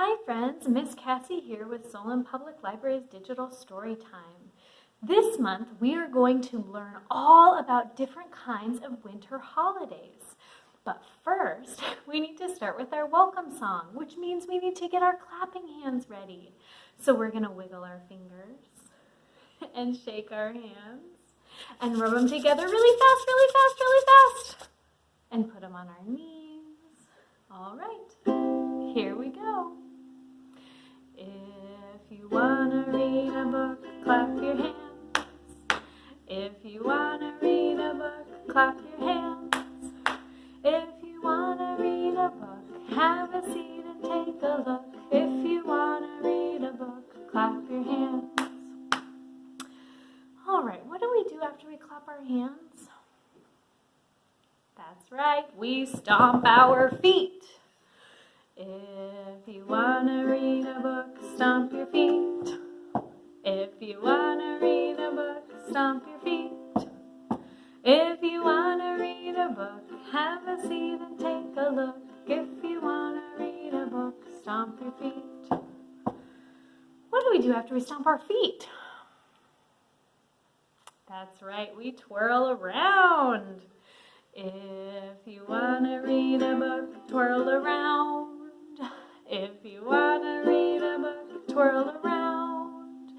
Hi friends, Miss Cassie here with Solon Public Library's Digital Story Time. This month we are going to learn all about different kinds of winter holidays. But first, we need to start with our welcome song, which means we need to get our clapping hands ready. So we're going to wiggle our fingers and shake our hands and rub them together really fast, really fast, really fast. And put them on our knees. All right, here we go. If you want to read a book, clap your hands. If you want to read a book, clap your hands. If you want to read a book, have a seat and take a look. If you want to read a book, clap your hands. All right, what do we do after we clap our hands? That's right, we stomp our feet. If you want to read a book, stomp your feet. If you want to read a book, stomp your feet. If you want to read a book, have a seat and take a look. If you want to read a book, stomp your feet. What do we do after we stomp our feet? That's right, we twirl around. If you want to read a book, twirl around. If you want to read a book, twirl around.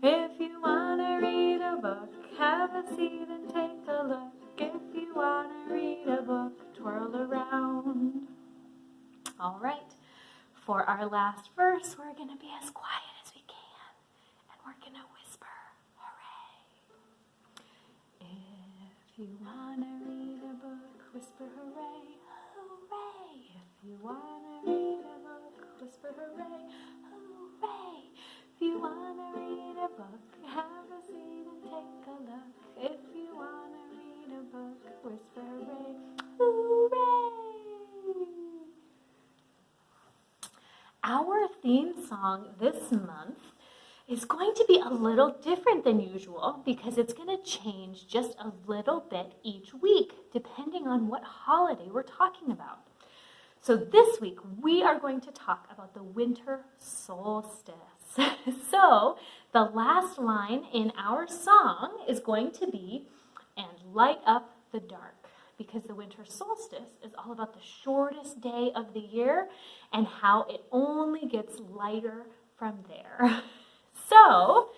If you want to read a book, have a seat and take a look. If you want to read a book, twirl around. All right, for our last verse, we're going to be as quiet as we can, and we're going to whisper, hooray. If you want to read a book, whisper hooray, hooray. If you want to read a book, whisper hooray, hooray. If you want to read a book, have a seat and take a look. If you want to read a book, whisper hooray, hooray. Our theme song this month is going to be a little different than usual because it's going to change just a little bit each week depending on what holiday we're talking about. So this week we are going to talk about the winter solstice. So the last line in our song is going to be, and light up the dark, because the winter solstice is all about the shortest day of the year and how it only gets lighter from there. So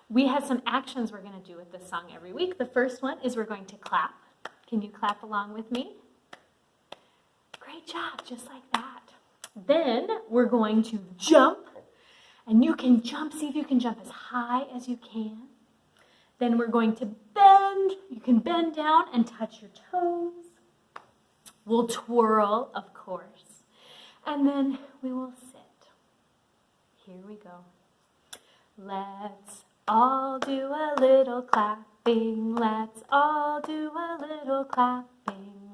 we have some actions we're going to do with this song every week. The first one is we're going to clap. Can you clap along with me? Great job, just like that. Then we're going to jump, and you can jump, see if you can jump as high as you can. Then we're going to bend. You can bend down and touch your toes. We'll twirl, of course. And then we will sit. Here we go. Let's all do a little clapping. Let's all do a little clapping.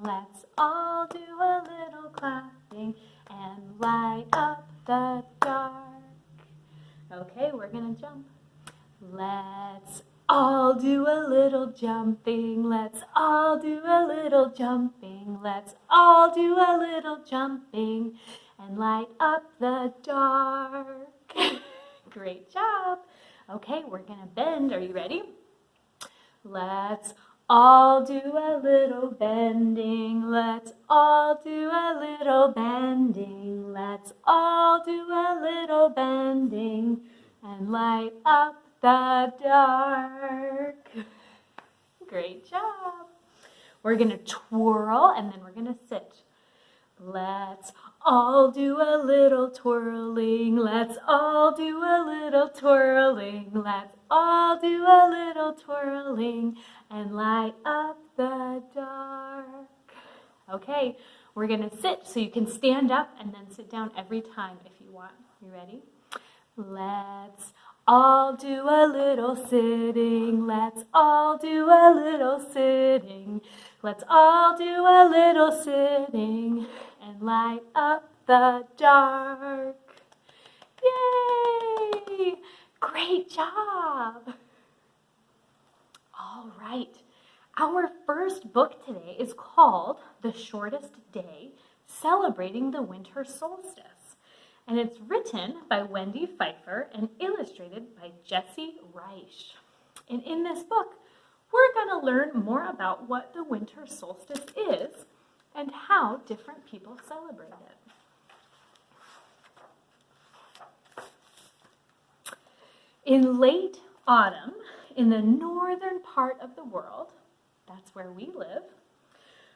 Let's all do a little clapping and light up the dark. Okay, we're gonna jump. Let's all do a little jumping. Let's all do a little jumping. Let's all do a little jumping and light up the dark. Great job. Okay, we're gonna bend. Are you ready? Let's all do a little bending. Let's all do a little bending. Let's all do a little bending and light up the dark. Great job. We're gonna twirl and then we're gonna sit. Let's all do a little twirling. Let's all do a little twirling. Let's all do a little twirling and light up the dark. Okay, we're going to sit so you can stand up and then sit down every time if you want. You ready? Let's all do a little sitting. Let's all do a little sitting. Let's all do a little sitting and light up the dark. Yay! Great job! All right, our first book today is called The Shortest Day, Celebrating the Winter Solstice. and it's written by Wendy Pfeiffer and illustrated by Jesse Reich. And in this book, we're going to learn more about what the winter solstice is and how different people celebrate it. In late autumn, in the northern part of the world, that's where we live,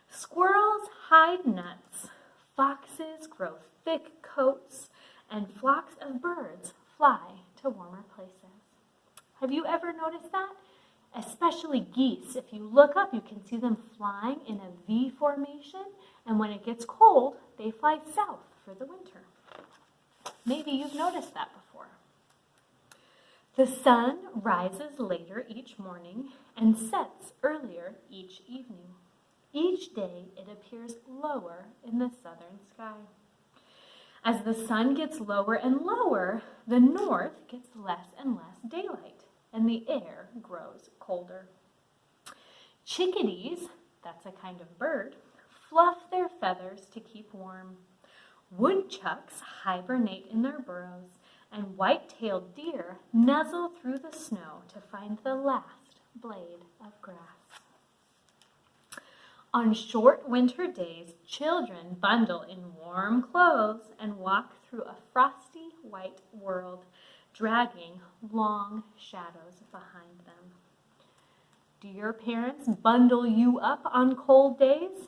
squirrels hide nuts, foxes grow thick coats, and flocks of birds fly to warmer places. Have you ever noticed that? Especially geese. If you look up, you can see them flying in a V formation, and when it gets cold, they fly south for the winter. Maybe you've noticed that before. The sun rises later each morning and sets earlier each evening. Each day it appears lower in the southern sky. As the sun gets lower and lower, the north gets less and less daylight, and the air grows colder. Chickadees, that's a kind of bird, fluff their feathers to keep warm. Woodchucks hibernate in their burrows, and white-tailed deer nuzzle through the snow to find the last blade of grass. On short winter days, children bundle in warm clothes and walk through a frosty white world, dragging long shadows behind them. Do your parents bundle you up on cold days?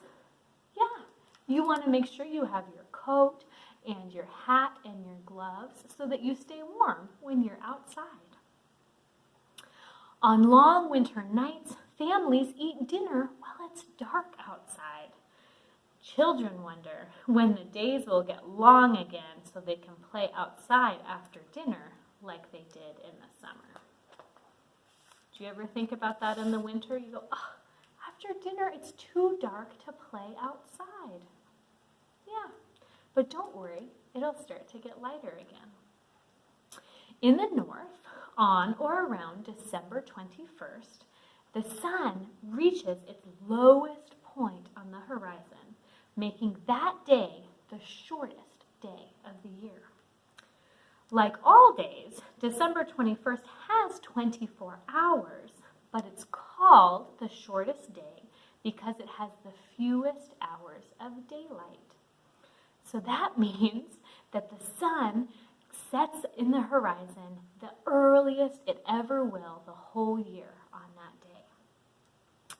Yeah, you want to make sure you have your coat and your hat and your gloves so that you stay warm when you're outside. On long winter nights, families eat dinner while it's dark outside. Children wonder when the days will get long again so they can play outside after dinner like they did in the summer. Do you ever think about that in the winter? You go, oh, after dinner it's too dark to play outside. Yeah, but don't worry, it'll start to get lighter again. In the north, on or around December 21st, the sun reaches its lowest point on the horizon, making that day the shortest day of the year. Like all days, December 21st has 24 hours, but it's called the shortest day because it has the fewest hours of daylight. So that means that the sun sets in the horizon the earliest it ever will the whole year on that day.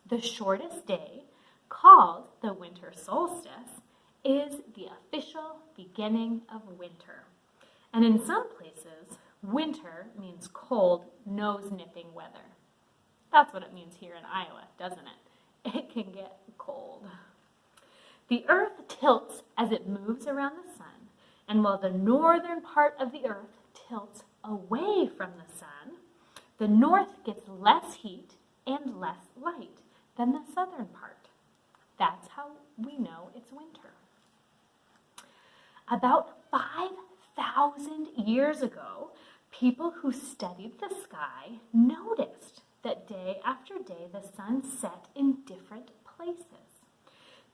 The shortest day, called the winter solstice, is the official beginning of winter. And in some places, winter means cold, nose-nipping weather. That's what it means here in Iowa, doesn't it? It can get cold. The earth tilts as it moves around the sun, and while the northern part of the earth tilts away from the sun, the north gets less heat and less light than the southern part. That's how we know it's winter. About 5,000 years ago, people who studied the sky noticed that day after day the sun set in different places.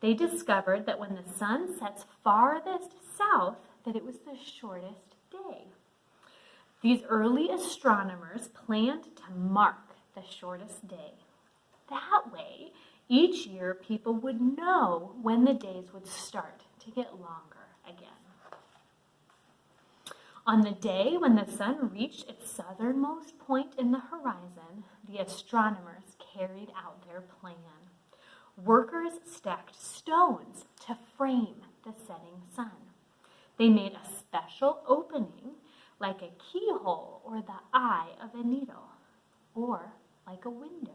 They discovered that when the sun sets farthest south, that it was the shortest day. These early astronomers planned to mark the shortest day. That way, each year people would know when the days would start to get longer again. On the day when the sun reached its southernmost point in the horizon, the astronomers carried out their plan. Workers stacked stones to frame the setting sun. They made a special opening like a keyhole or the eye of a needle, or like a window.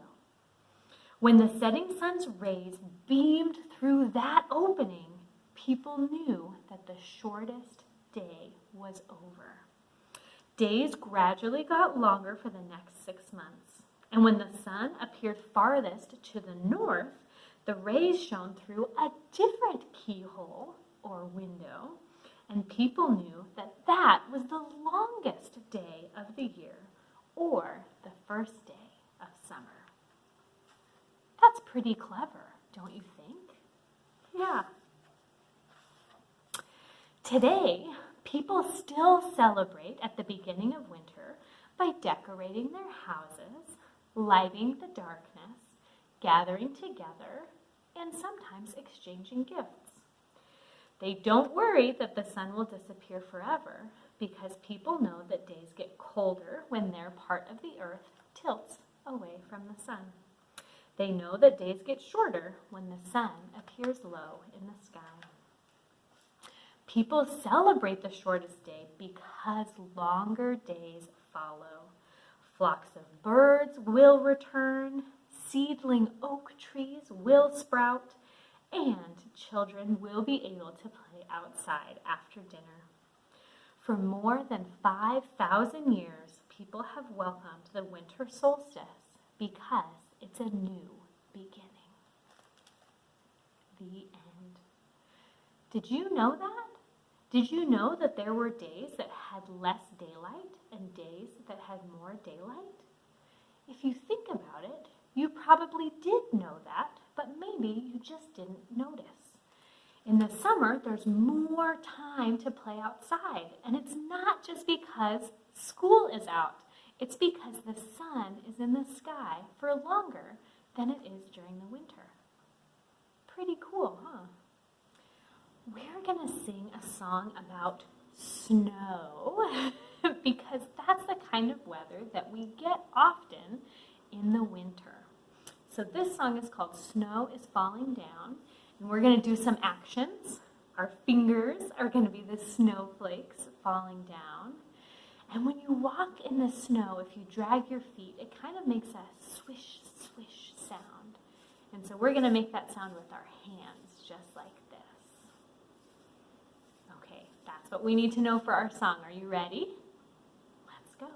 When the setting sun's rays beamed through that opening, people knew that the shortest day was over. Days gradually got longer for the next 6 months, and when the sun appeared farthest to the north, the rays shone through a different keyhole or window, and people knew that that was the longest day of the year, or the first day of summer. That's pretty clever, don't you think? Yeah. Today, People still celebrate at the beginning of winter by decorating their houses, lighting the darkness, gathering together, and sometimes exchanging gifts. They don't worry that the sun will disappear forever because people know that days get colder when their part of the earth tilts away from the sun. They know that days get shorter when the sun appears low in the sky. People celebrate the shortest day because longer days follow. Flocks of birds will return, seedling oak trees will sprout, and children will be able to play outside after dinner. For more than 5,000 years, people have welcomed the winter solstice because it's a new beginning. The end. Did you know that? Did you know that there were days that had less daylight and days that had more daylight? If you think about it, you probably did know that, but maybe you just didn't notice. In the summer, there's more time to play outside, and it's not just because school is out. It's because the sun is in the sky for longer than it is during the winter. Pretty cool, huh? We're going to sing a song about snow because that's the kind of weather that we get often in the winter. So this song is called Snow is Falling Down, and we're going to do some actions. Our fingers are going to be the snowflakes falling down. And when you walk in the snow, if you drag your feet, it kind of makes a swish, swish sound. And so we're going to make that sound with our hands, just like this. Okay, that's what we need to know for our song. Are you ready? Let's go.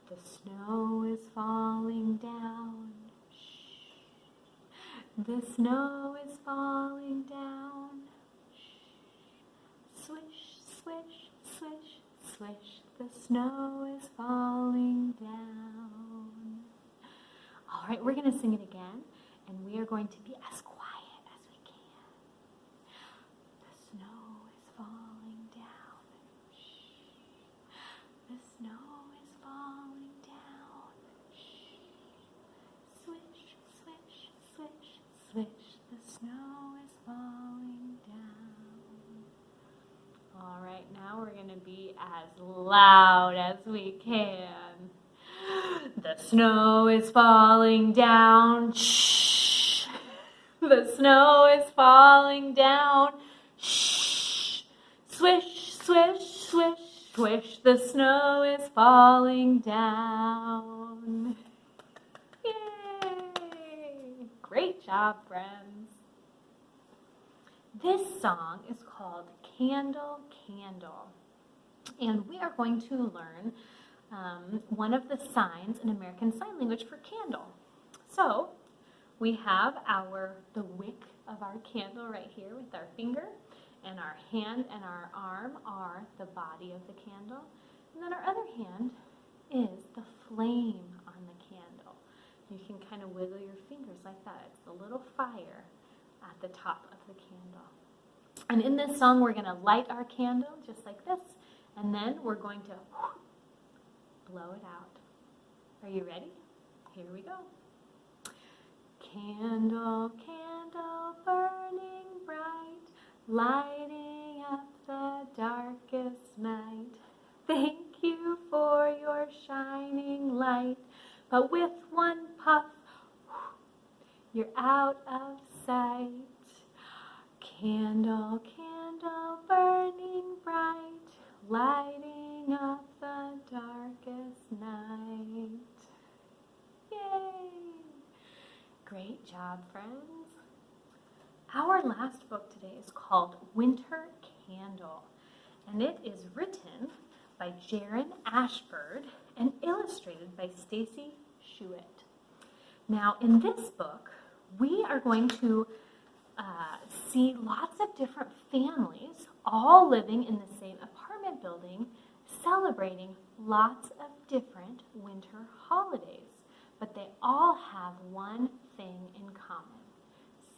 The snow is falling down. Shh. The snow is falling down. Shh. Swish, swish, swish, swish. The snow is falling down. All right, we're going to sing it again, and we are going to be as quiet as we can. The snow is falling down. Shh. The snow is falling down. Shh. Swish, swish, swish, swish. The snow is falling down. All right, now we're going to be as loud as we can. The snow is falling down. Shh. The snow is falling down. Shh. Swish, swish, swish, swish. The snow is falling down. Yay! Great job, friends. This song is called Candle, Candle. And we are going to learn one of the signs in American Sign Language for candle. So we have the wick of our candle right here with our finger, and our hand and our arm are the body of the candle. And then our other hand is the flame on the candle. You can kind of wiggle your fingers like that. It's the little fire at the top of the candle. And in this song, we're going to light our candle just like this, and then we're going to blow it out. Are you ready? Here we go. Candle, candle, burning bright, lighting up the darkest night. Thank you for your shining light, but with one puff, you're out of sight. Candle, candle, burning bright, lighting up the darkest night. Yay! Great job, friends. Our last book today is called Winter Candle, and it is written by Jaron Ashford and illustrated by Stacy Schuett. Now, in this book, we are going to see lots of different families all living in the same apartment building, celebrating lots of different winter holidays, but they all have one thing in common.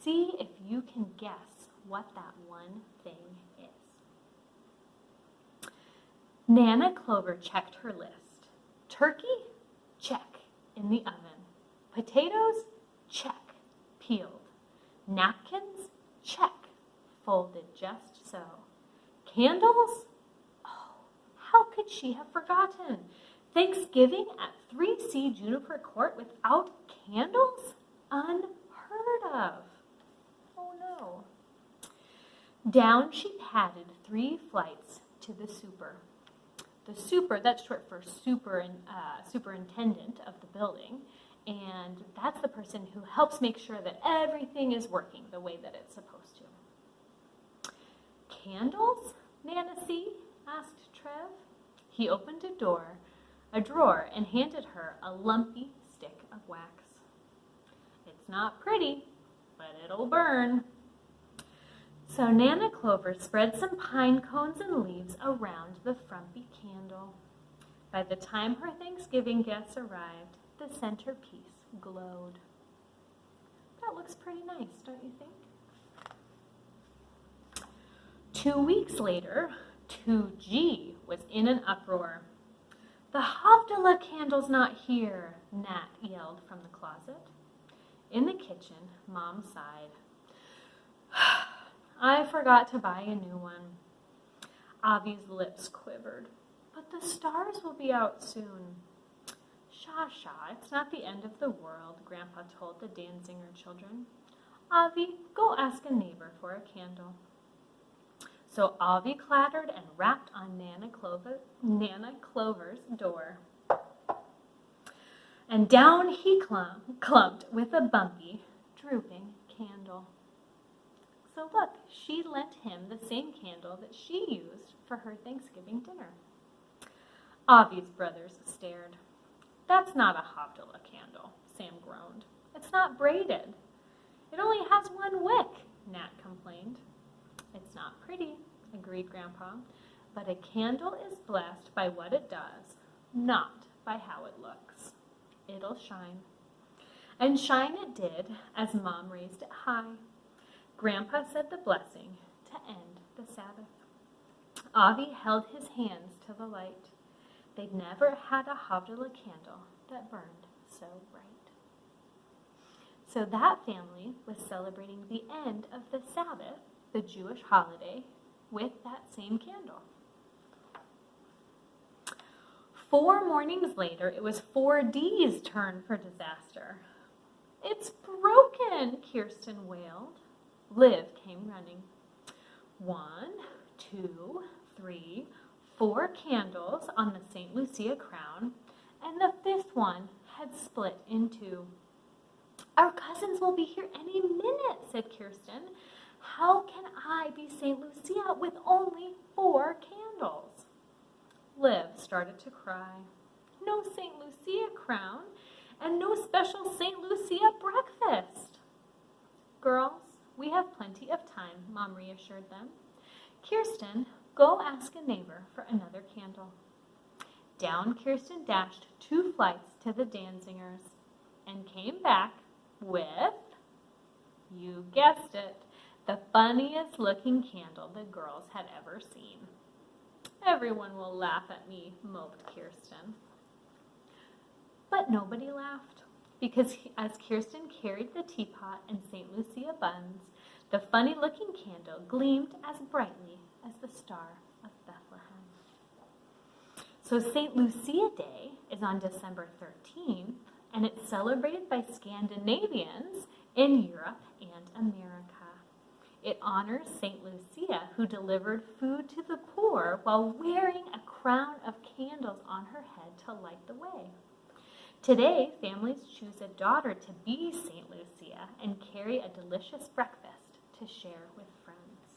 See if you can guess what that one thing is. Nana Clover checked her list. Turkey? Check, in the oven. Potatoes? Check, peeled. Napkins? Check, folded just so. Candles? Oh, how could she have forgotten? Thanksgiving at 3C Juniper Court without candles? Unheard of. Oh no. Down she padded 3 flights to the super. The super, that's short for superintendent of the building, and that's the person who helps make sure that everything is working the way that it's supposed to. Candles, Nana see? Asked Trev. He opened a drawer, and handed her a lumpy stick of wax. It's not pretty, but it'll burn. So Nana Clover spread some pine cones and leaves around the frumpy candle. By the time her Thanksgiving guests arrived, the centerpiece glowed. That looks pretty nice, don't you think? 2 weeks later, 2G was in an uproar. The Havdalah candle's not here, Nat yelled from the closet. In the kitchen, Mom sighed. I forgot to buy a new one. Avi's lips quivered. But the stars will be out soon. Sha, it's not the end of the world, Grandpa told the Danzinger children. Avi, go ask a neighbor for a candle. So Avi clattered and rapped on Nana Clover's door. And down he clumped with a bumpy, drooping candle. So look, she lent him the same candle that she used for her Thanksgiving dinner. Avi's brothers stared. That's not a Havdalah candle, Sam groaned. It's not braided. It only has 1 wick, Nat complained. It's not pretty, agreed Grandpa, but a candle is blessed by what it does, not by how it looks. It'll shine. And shine it did as Mom raised it high. Grandpa said the blessing to end the Sabbath. Avi held his hands to the light. They'd never had a Havdalah candle that burned so bright. So that family was celebrating the end of the Sabbath, the Jewish holiday, with that same candle. 4 mornings later, it was 4D's turn for disaster. It's broken, Kirsten wailed. Liv came running. 1, 2, 3, 4 candles on the St. Lucia crown, and the 5th one had split in 2. Our cousins will be here any minute, said Kirsten. How can I be St. Lucia with only 4 candles? Liv started to cry. No St. Lucia crown and no special St. Lucia breakfast. Girls, we have plenty of time, Mom reassured them. Kirsten, go ask a neighbor for another candle. Down Kirsten dashed 2 flights to the Danzingers and came back with, you guessed it, the funniest looking candle the girls had ever seen. Everyone will laugh at me, moped Kirsten. But nobody laughed, because as Kirsten carried the teapot and St. Lucia buns, the funny-looking candle gleamed as brightly as the Star of Bethlehem. So St. Lucia Day is on December 13th, and it's celebrated by Scandinavians in Europe and America. It honors St. Lucia, who delivered food to the poor while wearing a crown of candles on her head to light the way. Today, families choose a daughter to be St. Lucia and carry a delicious breakfast to share with friends.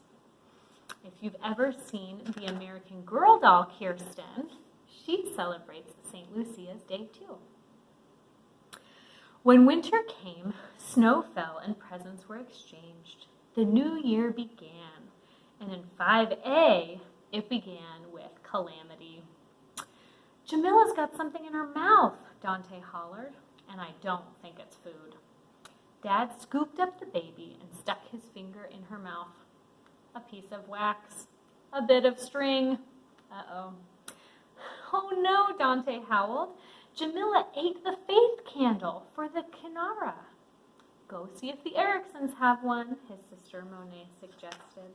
If you've ever seen the American Girl doll, Kirsten, she celebrates St. Lucia's Day too. When winter came, snow fell and presents were exchanged. The new year began, and in 5A, it began with calamity. Jamila's got something in her mouth, Dante hollered, and I don't think it's food. Dad scooped up the baby and stuck his finger in her mouth. A piece of wax, a bit of string. Uh-oh. Oh no, Dante howled. Jamila ate the faith candle for the Kinara. Go see if the Ericksons have one, his sister Monet suggested.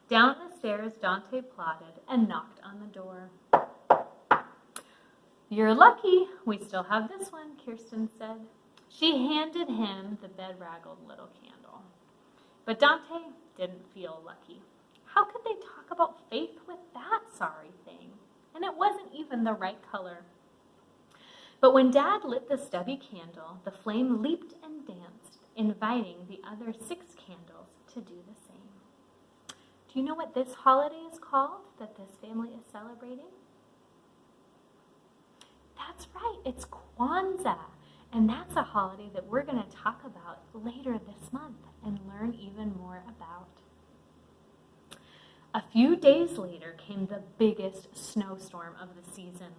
Down the stairs, Dante plodded and knocked on the door. You're lucky we still have this one, Kirsten said. She handed him the bedraggled little candle. But Dante didn't feel lucky. How could they talk about faith with that sorry thing? And it wasn't even the right color. But when Dad lit the stubby candle, the flame leaped and danced, inviting the other 6 candles to do the same. Do you know what this holiday is called that this family is celebrating? That's right, it's Kwanzaa. And that's a holiday that we're going to talk about later this month and learn even more about. A few days later came the biggest snowstorm of the season.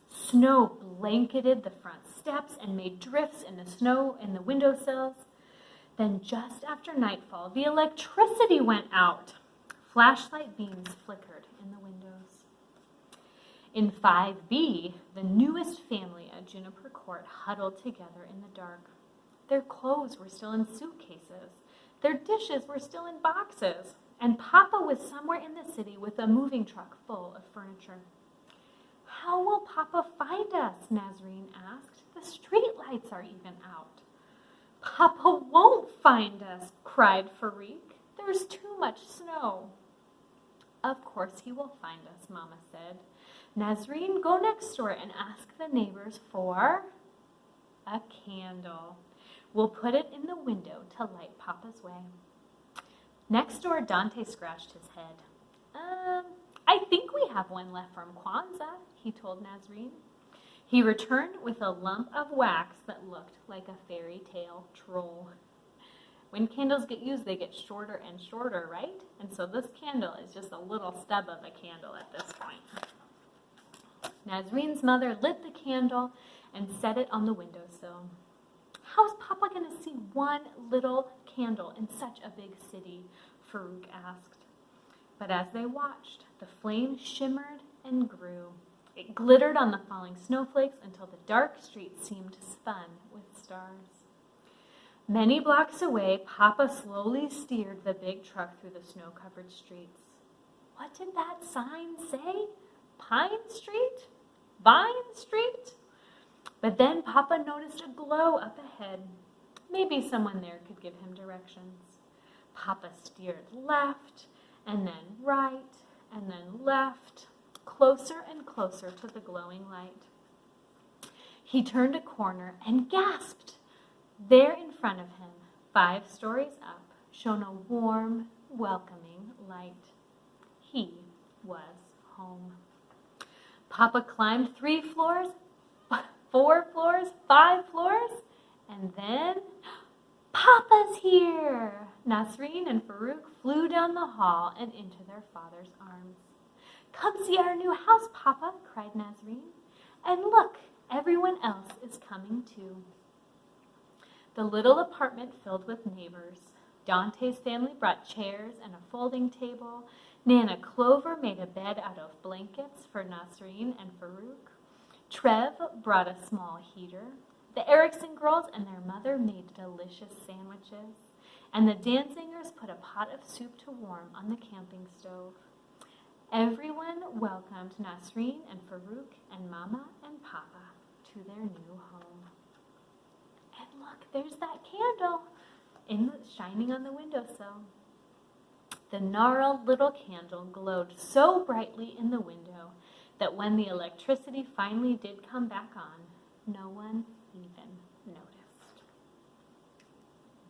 Snow blanketed the front steps and made drifts in the snow in the windowsills. Then just after nightfall, the electricity went out. Flashlight beams flickered in the windows. In 5B, the newest family at Juniper Court huddled together in the dark. Their clothes were still in suitcases. Their dishes were still in boxes. And Papa was somewhere in the city with a moving truck full of furniture. How will Papa find us? Nazreen asked. The street lights are even out. Papa won't find us, cried Farouk. There's too much snow. Of course he will find us, Mama said. Nazreen, go next door and ask the neighbors for a candle. We'll put it in the window to light Papa's way. Next door, Dante scratched his head. I think we have one left from Kwanzaa, he told Nazreen. He returned with a lump of wax that looked like a fairy tale troll. When candles get used, they get shorter and shorter, right? And so this candle is just a little stub of a candle at this point. Nazreen's mother lit the candle and set it on the windowsill. How's Papa going to see one little candle in such a big city? Farouk asked. But as they watched, the flame shimmered and grew. It glittered on the falling snowflakes until the dark street seemed spun with stars. Many blocks away, Papa slowly steered the big truck through the snow-covered streets. What did that sign say? Pine Street? Vine Street? But then Papa noticed a glow up ahead. Maybe someone there could give him directions. Papa steered left, and then right, and then left, closer and closer to the glowing light. He turned a corner and gasped. There in front of him, 5 stories up, shone a warm, welcoming light. He was home. Papa climbed 3 floors, 4 floors, 5 floors, and then Papa's here! Nasreen and Farouk flew down the hall and into their father's arms. Come see our new house, Papa, cried Nasreen. And look, everyone else is coming too. The little apartment filled with neighbors. Dante's family brought chairs and a folding table. Nana Clover made a bed out of blankets for Nasreen and Farouk. Trev brought a small heater. The Erickson girls and their mother made delicious sandwiches. And the Danzingers put a pot of soup to warm on the camping stove. Everyone welcomed Nasreen and Farouk and Mama and Papa to their new home. And look, there's that candle shining on the windowsill. The gnarled little candle glowed so brightly in the window that when the electricity finally did come back on, no one even noticed.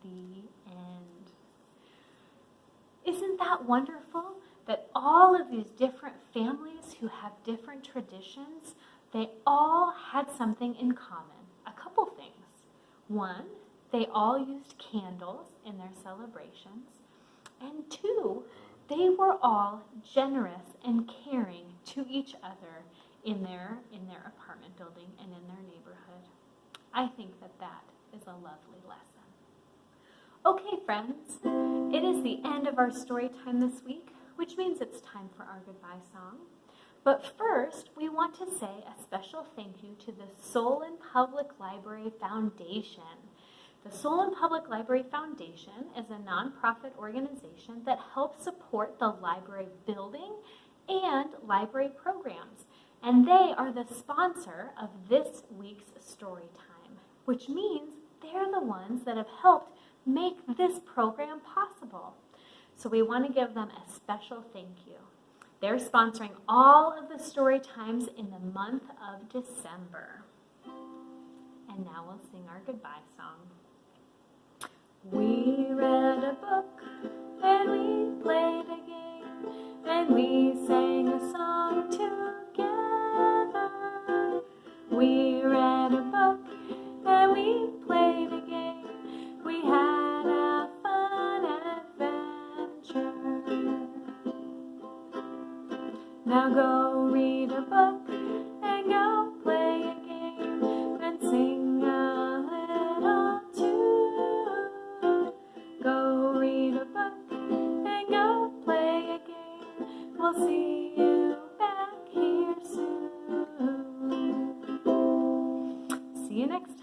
The end. Isn't that wonderful that all of these different families who have different traditions, they all had something in common, a couple things. One, they all used candles in their celebrations. And 2, they were all generous and caring to each other in their apartment building and in their neighborhood. I think that is a lovely lesson. Okay, friends, it is the end of our story time this week, which means it's time for our goodbye song. But first, we want to say a special thank you to the Solon Public Library Foundation. The Solon Public Library Foundation is a nonprofit organization that helps support the library building and library programs. And they are the sponsor of this week's story time, which means they're the ones that have helped make this program possible. So we want to give them a special thank you. They're sponsoring all of the story times in the month of December. And now we'll sing our goodbye song. We read a book, and we played a game, and we sang a song together. We read a book, and we played a game. We had a fun adventure. Now go read a book and go play a game and sing a little too. Go read a book and go play a game. We'll see you back here soon. See you next time.